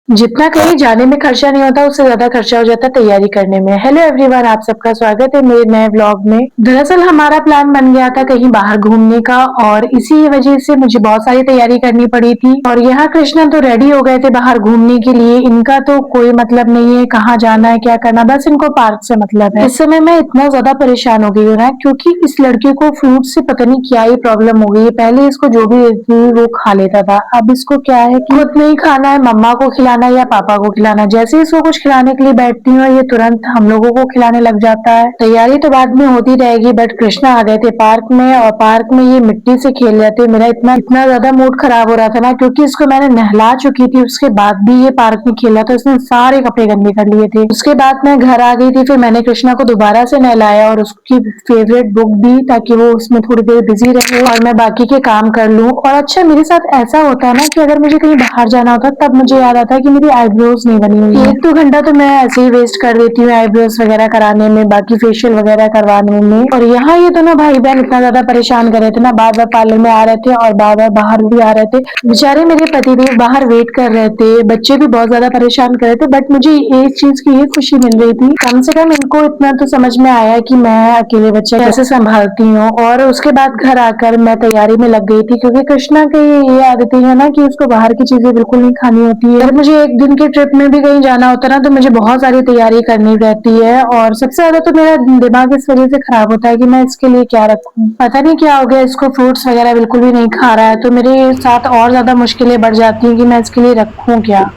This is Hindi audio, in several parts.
जितना कहीं जाने में खर्चा नहीं होता उससे ज्यादा खर्चा हो जाता है तैयारी करने में। हेलो एवरीवन, आप सबका स्वागत है मेरे नए व्लॉग में। दरअसल हमारा प्लान बन गया था कहीं बाहर घूमने का और इसी वजह से मुझे बहुत सारी तैयारी करनी पड़ी थी। और यहाँ कृष्णा तो रेडी हो गए थे बाहर घूमने के लिए। इनका तो कोई मतलब नहीं है कहाँ जाना है क्या करना, बस इनको पार्क से मतलब है। इस समय मैं इतना ज्यादा परेशान हो गई हूँ ना, क्योंकि इस लड़के को फ्रूट से पता नहीं क्या ही प्रॉब्लम हो गई है। पहले इसको जो भी देती हुई वो खा लेता था, अब इसको क्या है कि खुद नहीं खाना है, मम्मा को खिलाना या पापा को खिलाना। जैसे ही इसको कुछ खिलाने के लिए बैठती हूँ ये तुरंत हम लोगों को खिलाने लग जाता है। तैयारी तो बाद में होती रहेगी, बट कृष्णा आ गए थे पार्क में और पार्क में ये मिट्टी से खेल रहे थे। मेरा इतना इतना ज्यादा मूड खराब हो रहा था ना, क्योंकि इसको मैंने नहला चुकी थी, उसके बाद भी ये पार्क में खेला तो इसने सारे कपड़े गंदे कर लिए थे। उसके बाद मैं घर आ गई थी, फिर मैंने कृष्णा को दोबारा से नहलाया और उसकी फेवरेट बुक दी ताकि वो उसमें थोड़ी देर बिजी रहे और मैं बाकी के काम कर लूं। और अच्छा, मेरे साथ ऐसा होता है ना कि अगर मुझे कहीं बाहर जाना होता तब मुझे याद आता है कि मेरी आईब्रोज नहीं बनी हुई है। 1-2 घंटा तो मैं ऐसे ही वेस्ट कर देती हूँ आईब्रोज वगैरह कराने में, बाकी फेशियल वगैरह करवाने में। और यहाँ ये दोनों भाई बहन इतना ज्यादा परेशान कर रहे थे ना, बार बार पार्लर में आ रहे थे और बार बार बाहर भी आ रहे थे। बेचारे मेरे पतिदेव बाहर वेट कर रहे थे, बच्चे भी बहुत ज्यादा परेशान कर रहे थे, बट मुझे एक चीज की ये खुशी मिल रही थी, कम से कम इनको इतना तो समझ में आया कि मैं अकेले बच्चे कैसे संभालती हूँ। और उसके बाद घर आकर मैं तैयारी में लग गई थी, क्योंकि कृष्णा की ये आदतें है ना कि उसको बाहर की चीजें बिल्कुल नहीं खानी होती है। अगर मुझे एक दिन के ट्रिप में भी कहीं जाना होता है ना तो मुझे बहुत सारी तैयारी करनी रहती है। और सबसे ज्यादा तो मेरा दिमाग इस वजह से खराब होता है कि मैं इसके लिए क्या रखूं। पता नहीं क्या हो गया, इसको फ्रूट्स वगैरह बिल्कुल भी नहीं खा रहा है, तो मेरे साथ और ज्यादा मुश्किलें बढ़ जाती हैं कि मैं इसके लिए रखूं क्या।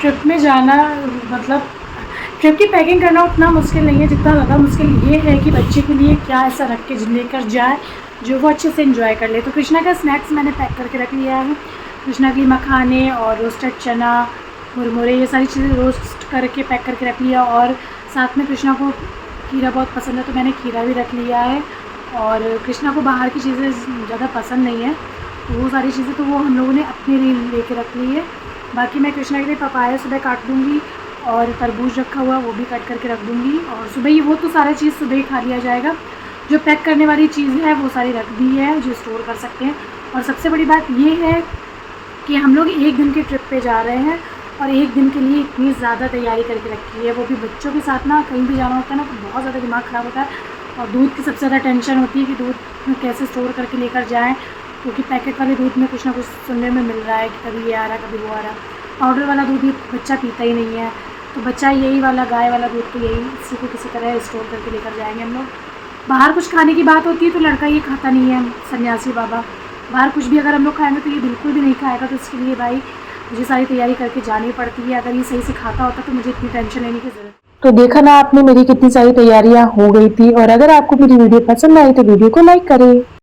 ट्रिप में जाना मतलब ट्रिप की पैकिंग करना उतना मुश्किल नहीं है, जितना ज़्यादा मुश्किल ये है कि बच्चे के लिए क्या ऐसा रख के लेकर जाए जो वो अच्छे से एंजॉय कर ले। तो कृष्णा का स्नैक्स मैंने पैक करके रख लिया है। कृष्णा के लिए मखाने और रोस्टेड चना, मुरमुरे, ये सारी चीज़ें रोस्ट करके पैक करके रख लिया। और साथ में कृष्णा को खीरा बहुत पसंद है तो मैंने खीरा भी रख लिया है। और कृष्णा को बाहर की चीज़ें ज़्यादा पसंद नहीं है, तो वो सारी चीज़ें तो वो हम लोगों ने अपने लिए लेके रख ली है। बाकी मैं कृष्णा के लिए पपाया सुबह काट दूँगी और तरबूज रखा हुआ वो भी कट करके रख दूँगी। और सुबह ही वो तो सारा चीज़ सुबह ही खा लिया जाएगा। जो पैक करने वाली चीज़ है वो सारी रख दी है, जो स्टोर कर सकते हैं। और सबसे बड़ी बात ये है कि हम लोग एक दिन के ट्रिप पे जा रहे हैं और एक दिन के लिए इतनी ज़्यादा तैयारी करके रखी है, वो भी बच्चों के साथ ना। कहीं भी जाना होता है ना तो बहुत ज़्यादा दिमाग ख़राब होता है। और दूध की सबसे ज़्यादा टेंशन होती है कि दूध कैसे स्टोर करके लेकर जाएँ, क्योंकि पैकेट वाले दूध में कुछ ना कुछ सुनने में मिल रहा है कि कभी ये आ रहा है कभी वो आ रहा है। पाउडर वाला दूध भी बच्चा पीता ही नहीं है, तो बच्चा यही वाला गाय वाला दूध तो यही इसी को किसी तरह स्टोर करके लेकर जाएंगे हम लोग। बाहर कुछ खाने की बात होती है तो लड़का ये खाता नहीं है, सन्यासी बाबा। बाहर कुछ भी अगर हम लोग खाएंगे तो ये बिल्कुल भी नहीं खाएगा, तो इसके लिए भाई मुझे सारी तैयारी करके जानी पड़ती है। अगर ये सही से खाता होता तो मुझे इतनी टेंशन लेने की ज़रूरत। तो देखा ना आपने, मेरी कितनी सारी तैयारियां हो गई थी। और अगर आपको मेरी वीडियो पसंद आई तो वीडियो को लाइक करें।